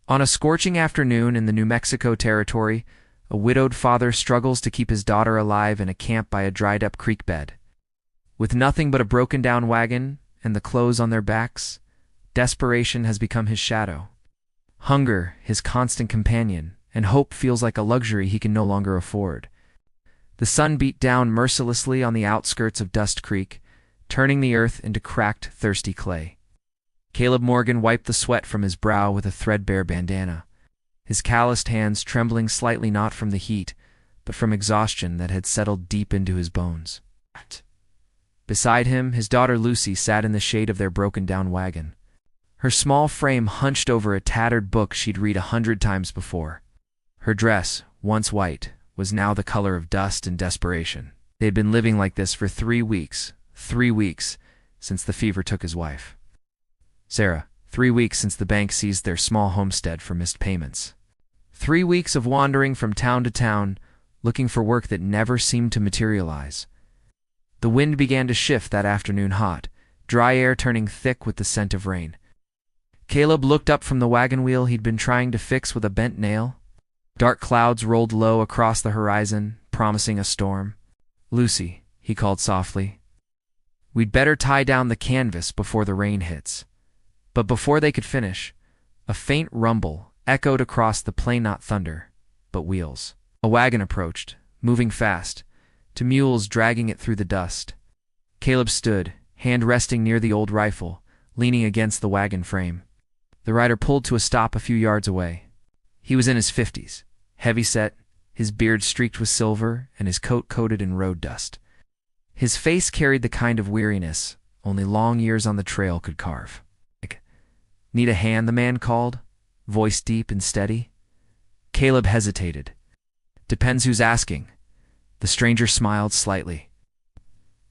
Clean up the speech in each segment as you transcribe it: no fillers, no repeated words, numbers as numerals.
On a scorching afternoon in the New Mexico territory, a widowed father struggles to keep his daughter alive in a camp by a dried-up creek bed. With nothing but a broken-down wagon and the clothes on their backs, desperation has become his shadow. Hunger, his constant companion, and hope feels like a luxury he can no longer afford. The sun beat down mercilessly on the outskirts of Dust Creek, turning the earth into cracked, thirsty clay. Caleb Morgan wiped the sweat from his brow with a threadbare bandana, his calloused hands trembling slightly not from the heat, but from exhaustion that had settled deep into his bones. Beside him, his daughter Lucy sat in the shade of their broken-down wagon, her small frame hunched over a tattered book she'd read 100 times before. Her dress, once white, was now the color of dust and desperation. They had been living like this for 3 weeks, since the fever took his wife. Sarah, 3 weeks since the bank seized their small homestead for missed payments. 3 weeks of wandering from town to town, looking for work that never seemed to materialize. The wind began to shift that afternoon hot, dry air turning thick with the scent of rain. Caleb looked up from the wagon wheel he'd been trying to fix with a bent nail. Dark clouds rolled low across the horizon, promising a storm. "Lucy," he called softly, "we'd better tie down the canvas before the rain hits." But before they could finish, a faint rumble echoed across the plain, not thunder, but wheels. A wagon approached, moving fast, to mules dragging it through the dust. Caleb stood, hand resting near the old rifle, leaning against the wagon frame. The rider pulled to a stop a few yards away. He was in his 50s, heavy-set, his beard streaked with silver, and his coat coated in road dust. His face carried the kind of weariness only long years on the trail could carve. "Need a hand?" the man called, voice deep and steady. Caleb hesitated. "Depends who's asking." The stranger smiled slightly.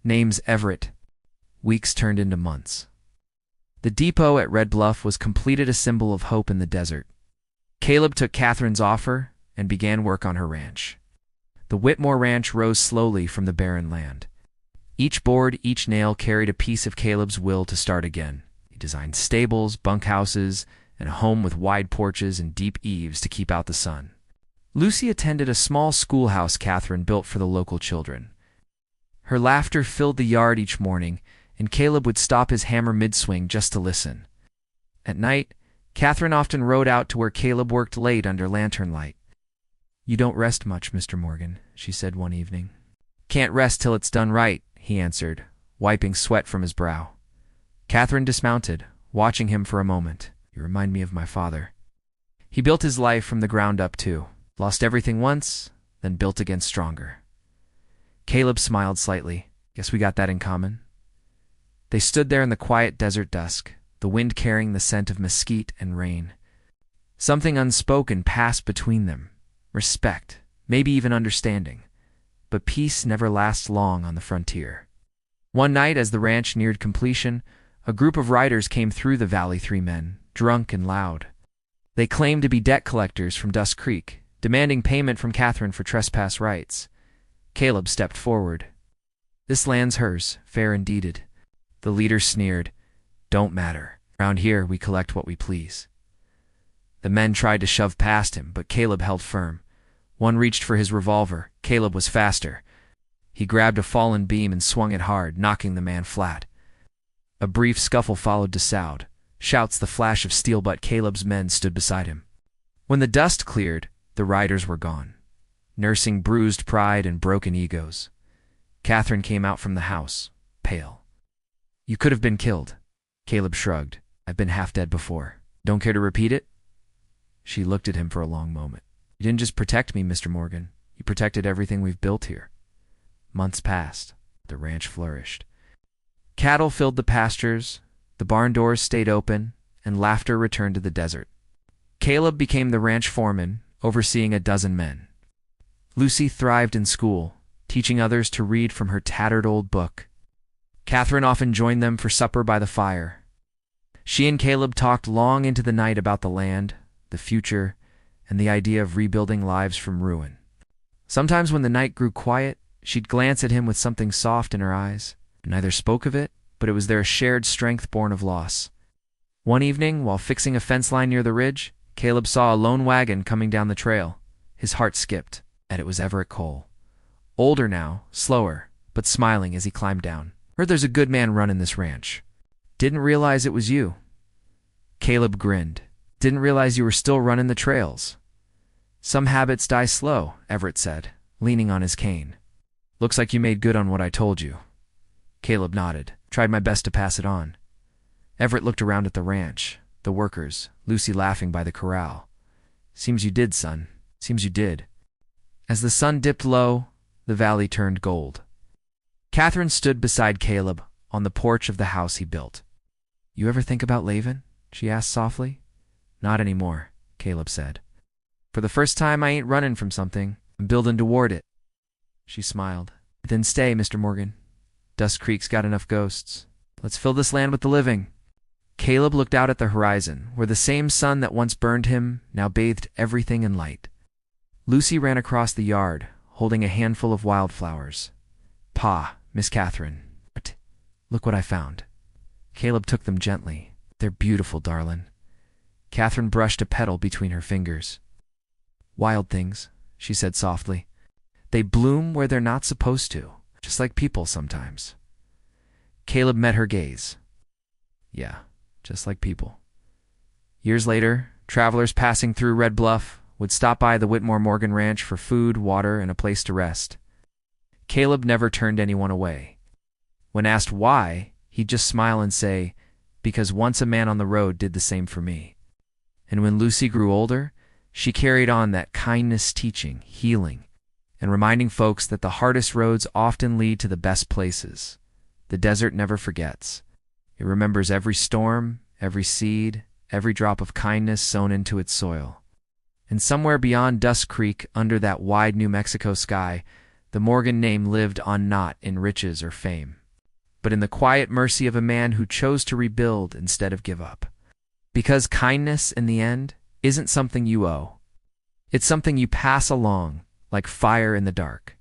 "Name's Everett." Weeks turned into months. The depot at Red Bluff was completed, a symbol of hope in the desert. Caleb took Catherine's offer and began work on her ranch. The Whitmore Ranch rose slowly from the barren land. Each board, each nail carried a piece of Caleb's will to start again. He designed stables, bunkhouses, and a home with wide porches and deep eaves to keep out the sun. Lucy attended a small schoolhouse Catherine built for the local children. Her laughter filled the yard each morning, and Caleb would stop his hammer mid-swing just to listen. At night, Catherine often rode out to where Caleb worked late under lantern light. "You don't rest much, Mr. Morgan," she said one evening. "Can't rest till it's done right," he answered, wiping sweat from his brow. Catherine dismounted, watching him for a moment. "You remind me of my father. He built his life from the ground up, too. Lost everything once, then built again stronger." Caleb smiled slightly. "Guess we got that in common." They stood there in the quiet desert dusk, the wind carrying the scent of mesquite and rain. Something unspoken passed between them. Respect, maybe even understanding. But peace never lasts long on the frontier. One night, as the ranch neared completion, a group of riders came through the valley, 3 men, drunk and loud. They claimed to be debt collectors from Dust Creek, demanding payment from Catherine for trespass rights. Caleb stepped forward. "This land's hers, fair and deeded." The leader sneered. "Don't matter. Around here, we collect what we please." The men tried to shove past him, but Caleb held firm. One reached for his revolver. Caleb was faster. He grabbed a fallen beam and swung it hard, knocking the man flat. A brief scuffle followed to sound. Shouts, the flash of steel, but Caleb's men stood beside him. When the dust cleared, the riders were gone, nursing bruised pride and broken egos. Catherine came out from the house, pale. "You could have been killed." Caleb shrugged. "I've been half dead before. Don't care to repeat it?" She looked at him for a long moment. "You didn't just protect me, Mr. Morgan. You protected everything we've built here." Months passed. The ranch flourished. Cattle filled the pastures, the barn doors stayed open, and laughter returned to the desert. Caleb became the ranch foreman, overseeing a dozen men. Lucy thrived in school, teaching others to read from her tattered old book. Catherine often joined them for supper by the fire. She and Caleb talked long into the night about the land, the future, and the idea of rebuilding lives from ruin. Sometimes when the night grew quiet, she'd glance at him with something soft in her eyes. Neither spoke of it, but it was their shared strength born of loss. One evening, while fixing a fence line near the ridge, Caleb saw a lone wagon coming down the trail. His heart skipped, and it was Everett Cole. Older now, slower, but smiling as he climbed down. Heard there's a good man running this ranch. Didn't realize it was you. Caleb grinned. Didn't realize you were still running the trails. Some habits die slow, Everett said, leaning on his cane. Looks like you made good on what I told you. Caleb nodded. Tried my best to pass it on. Everett looked around at the ranch, the workers, Lucy laughing by the corral. Seems you did, son. Seems you did. As the sun dipped low, the valley turned gold. Catherine stood beside Caleb on the porch of the house he built. You ever think about leaving? She asked softly. Not anymore, Caleb said. For the first time, I ain't running from something. I'm building toward it. She smiled. Then stay, Mr. Morgan. Dust Creek's got enough ghosts. Let's fill this land with the living. Caleb looked out at the horizon, where the same sun that once burned him now bathed everything in light. Lucy ran across the yard, holding a handful of wildflowers. Pa, Miss Catherine. Look what I found. Caleb took them gently. They're beautiful, darlin'. Catherine brushed a petal between her fingers. Wild things, she said softly. They bloom where they're not supposed to, just like people sometimes. Caleb met her gaze. Yeah, just like people. Years later, travelers passing through Red Bluff would stop by the Whitmore Morgan Ranch for food, water, and a place to rest. Caleb never turned anyone away. When asked why, he'd just smile and say, because once a man on the road did the same for me. And when Lucy grew older, she carried on that kindness teaching, healing, and reminding folks that the hardest roads often lead to the best places. The desert never forgets. It remembers every storm, every seed, every drop of kindness sown into its soil. And somewhere beyond Dust Creek, under that wide New Mexico sky, the Morgan name lived on not in riches or fame, but in the quiet mercy of a man who chose to rebuild instead of give up. Because kindness, in the end, isn't something you owe. It's something you pass along, like fire in the dark.